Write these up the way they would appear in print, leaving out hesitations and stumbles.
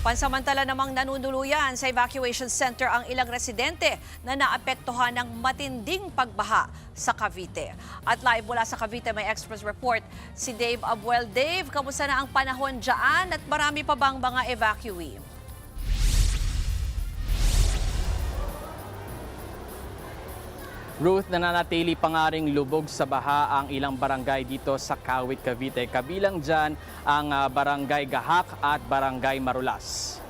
Pansamantala namang nanunuluyan sa evacuation center ang ilang residente na naapektuhan ng matinding pagbaha sa Cavite. At live mula sa Cavite may Express Report si Dave Abuel. Dave, kamusta na ang panahon dyan at marami pa bang mga evacuee? Ruth, nananatili pa nga ring lubog sa baha ang ilang barangay dito sa Kawit, Cavite. Kabilang dyan ang Barangay Gahak at Barangay Marulas.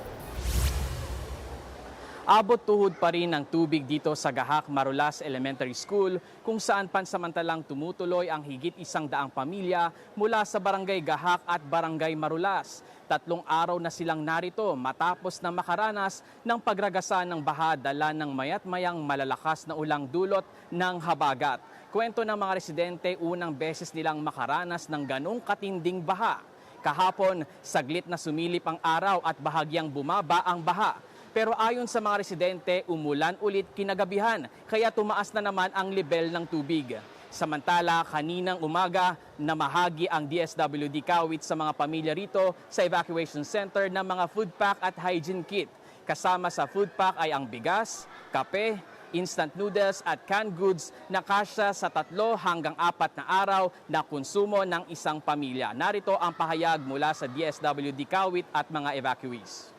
Abot tuhod pa rin ang tubig dito sa Gahak Marulas Elementary School kung saan pansamantalang tumutuloy ang higit 100 pamilya mula sa Barangay Gahak at Barangay Marulas. 3 araw na silang narito matapos na makaranas ng pagragasa ng baha dala ng mayat-mayang malalakas na ulang dulot ng habagat. Kwento ng mga residente, unang beses nilang makaranas ng ganong katinding baha. Kahapon, saglit na sumilip ang araw at bahagyang bumaba ang baha. Pero ayon sa mga residente, umulan ulit kinagabihan, kaya tumaas na naman ang level ng tubig. Samantala, kaninang umaga, namahagi ang DSWD Kawit sa mga pamilya rito sa evacuation center ng mga food pack at hygiene kit. Kasama sa food pack ay ang bigas, kape, instant noodles at canned goods na kasya sa 3 hanggang 4 na araw na konsumo ng isang pamilya. Narito ang pahayag mula sa DSWD Kawit at mga evacuees.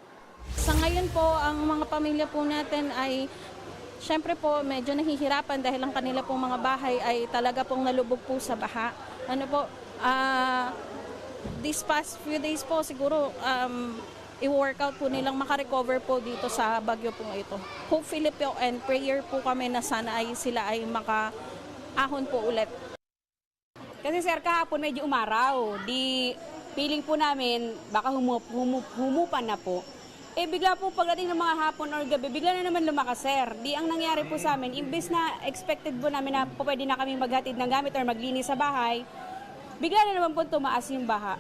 Sa ngayon po, ang mga pamilya po natin ay syempre po medyo nahihirapan dahil ang kanila pong mga bahay ay talaga pong nalubog po sa baha. Ano po, this past few days po siguro i-workout po nilang makarecover po dito sa bagyo po ito. Hopefully po and prayer po kami na sana ay sila ay makaahon po ulit. Kasi sir, kahapon medyo umaraw. Di feeling po namin baka humupan na po. Eh bigla po pagdating ng mga hapon or gabi, bigla na naman lumakas sir. Di ang nangyari po sa amin, imbes na expected po namin na po pwede na kami maghatid ng gamit or maglinis sa bahay, bigla na naman po tumaas yung baha.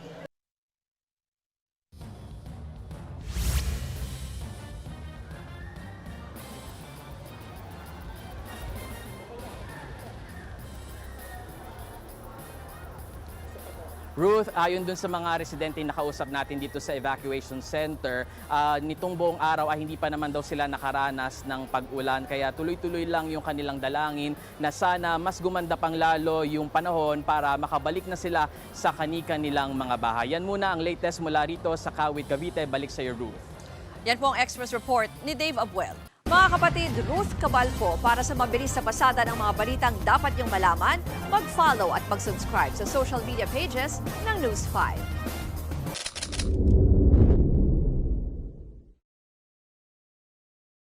Ruth, ayon dun sa mga residente na nakausap natin dito sa evacuation center, nitong buong araw ay hindi pa naman daw sila nakaranas ng pag-ulan. Kaya tuloy-tuloy lang yung kanilang dalangin na sana mas gumanda pang lalo yung panahon para makabalik na sila sa kani-kanilang mga bahay. Yan muna ang latest mula rito sa Kawit, Cavite. Balik sa iyo, Ruth. Yan po ang Express Report ni Dave Abuel. Mga kapatid, Ruth Cabalpo, para sa mabilis na pasada ng mga balitang dapat niyong malaman, mag-follow at mag-subscribe sa social media pages ng News 5.